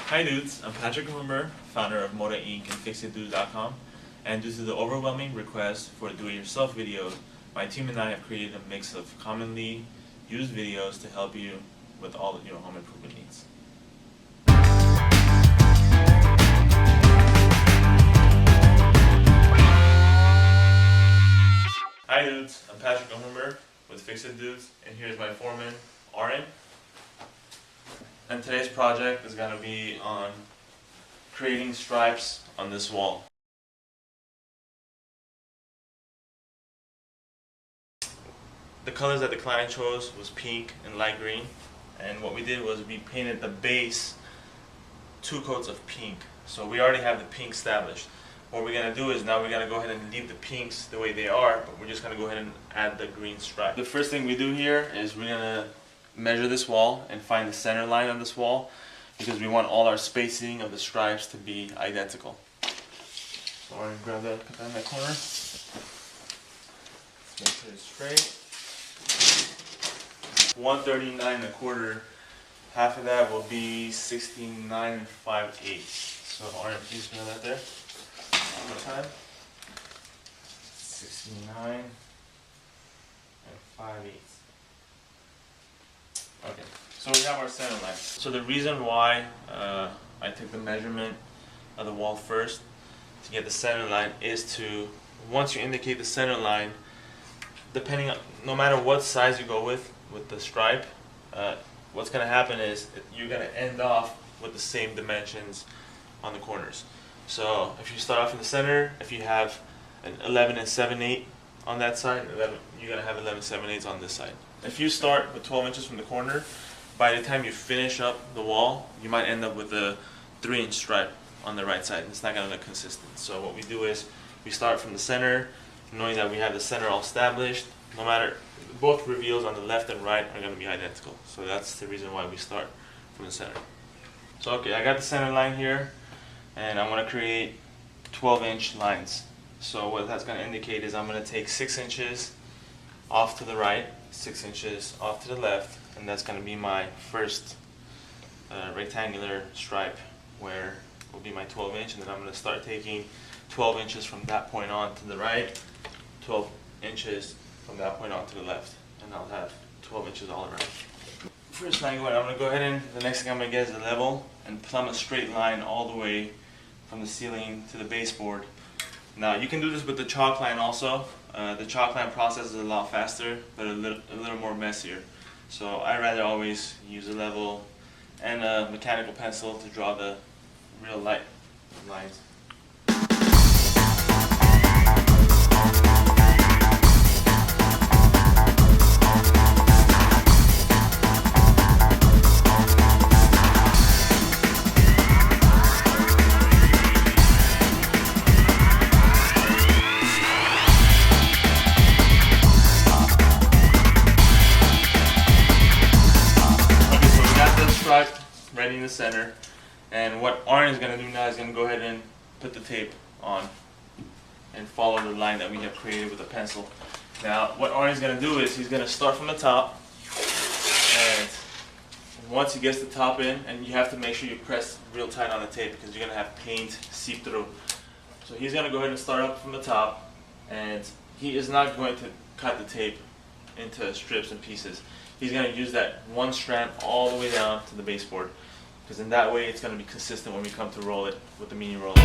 Hi dudes, I'm Patrick, founder of Modaa Inc. and FixItDudes.com, and due to the overwhelming request for do-it-yourself videos, my team and I have created a mix of commonly used videos to help you with all of your home improvement needs. Hi dudes, I'm Patrick with Fix It Dudes, and here's my foreman, Aaron. And today's project is going to be on creating stripes on this wall. The colors that the client chose was pink and light green, and what we did was we painted the base 2 coats of pink. So we already have the pink established. What we're going to do is now we're going to go ahead and leave the pinks the way they are, but we're just going to go ahead and add the green stripe. The first thing we do here is we're going to measure this wall and find the center line of this wall, because we want all our spacing of the stripes to be identical. So I'm going to grab that, put that in that corner. Let's make sure it's straight. 139.25. Half of that will be 69 5/8. So Aaron, please know that there. One more time. 69 5/8. Okay, so we have our center line. So the reason why I took the measurement of the wall first to get the center line is to, once you indicate the center line, depending on, no matter what size you go with the stripe, what's going to happen is you're going to end off with the same dimensions on the corners. So if you start off in the center, if you have an 11 7/8 on that side, you're going to have 11 7/8 on this side. If you start with 12 inches from the corner, by the time you finish up the wall, you might end up with a 3-inch stripe on the right side. It's not going to look consistent. So what we do is we start from the center, knowing that we have the center all established. No matter, both reveals on the left and right are going to be identical. So that's the reason why we start from the center. So okay, I got the center line here, and I'm going to create 12-inch lines. So what that's going to indicate is I'm going to take 6 inches off to the right, 6 inches off to the left, and that's going to be my first rectangular stripe, where will be my 12-inch, and then I'm going to start taking 12 inches from that point on to the right, 12 inches from that point on to the left, and I'll have 12 inches all around. First thing I'm going to go ahead and the next thing I'm going to get is the level and plumb a straight line all the way from the ceiling to the baseboard. Now you can do this with the chalk line also. The chalk line process is a lot faster, but a little more messier. So I rather always use a level and a mechanical pencil to draw the real light lines. Right in the center, and what Aaron is going to do now is going to go ahead and put the tape on and follow the line that we have created with a pencil. Now what Aaron is going to do is he's going to start from the top, and once he gets the top in, and you have to make sure you press real tight on the tape because you're going to have paint seep through. So he's going to go ahead and start up from the top, and he is not going to cut the tape into strips and pieces. He's going to use that one strand all the way down to the baseboard, because in that way it's going to be consistent when we come to roll it with the mini roller.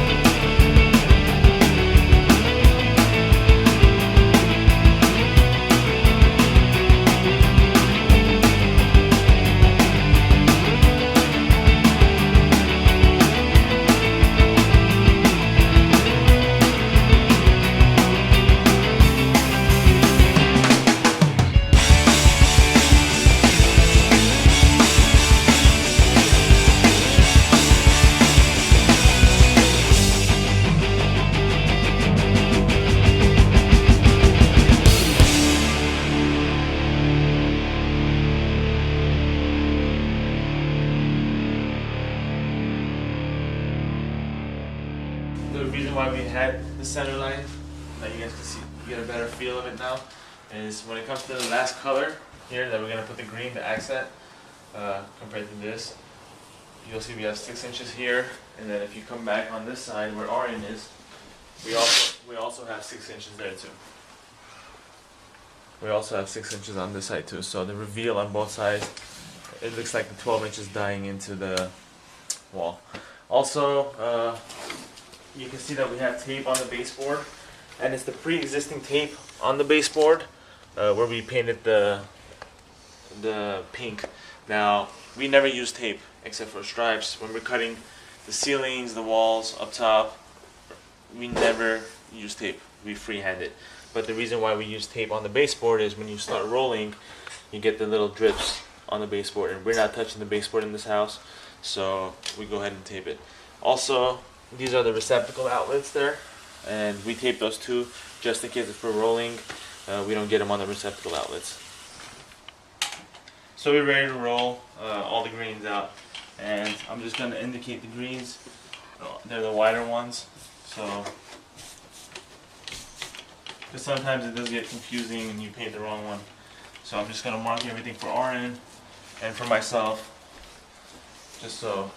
The reason why we had the center line, that you guys can see, you get a better feel of it now, is when it comes to the last color here that we're going to put the green, the accent, compared to this, you'll see we have 6 inches here, and then if you come back on this side where RN is, we also have 6 inches there too. We also have 6 inches on this side too. So the reveal on both sides, it looks like the 12 inches dying into the wall. Also, you can see that we have tape on the baseboard, and it's the pre-existing tape on the baseboard where we painted the pink. Now, we never use tape except for stripes. When we're cutting the ceilings, the walls up top, we never use tape. We freehand it. But the reason why we use tape on the baseboard is when you start rolling, you get the little drips on the baseboard, and we're not touching the baseboard in this house, so we go ahead and tape it. Also, these are the receptacle outlets there, and we tape those too, just in case if we're rolling, we don't get them on the receptacle outlets. So we're ready to roll all the greens out, and I'm just going to indicate the greens. They're the wider ones, so because sometimes it does get confusing and you paint the wrong one. So I'm just going to mark everything for RN and for myself, just so.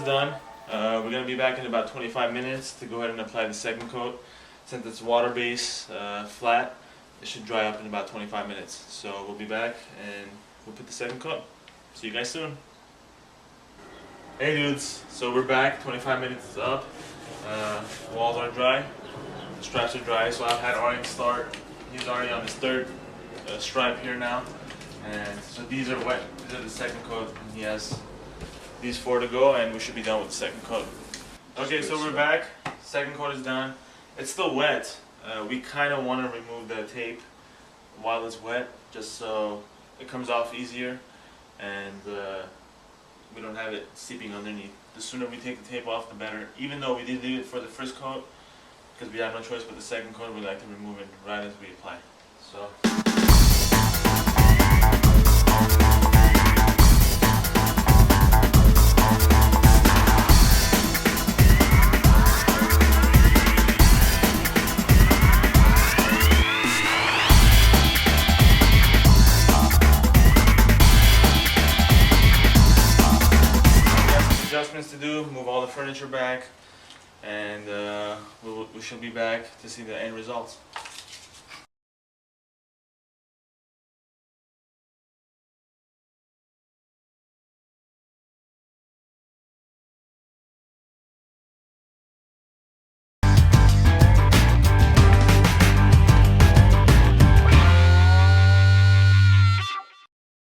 Done. We're going to be back in about 25 minutes to go ahead and apply the second coat. Since it's water based, flat, it should dry up in about 25 minutes. So we'll be back and we'll put the second coat. See you guys soon. Hey dudes, so we're back. 25 minutes is up. Walls are dry, the straps are dry, so I've had Arnie start. He's already on his third stripe here now. And so these are wet. These are the second coat, and he has these 4 to go, and we should be done with the second coat. Okay, so we're back. Second coat is done. It's still wet. We kind of want to remove the tape while it's wet, just so it comes off easier, and we don't have it seeping underneath. The sooner we take the tape off, the better. Even though we did leave it for the first coat, because we have no choice but the second coat, we like to remove it right as we apply. So. Adjustments to do, move all the furniture back, and we should be back to see the end results.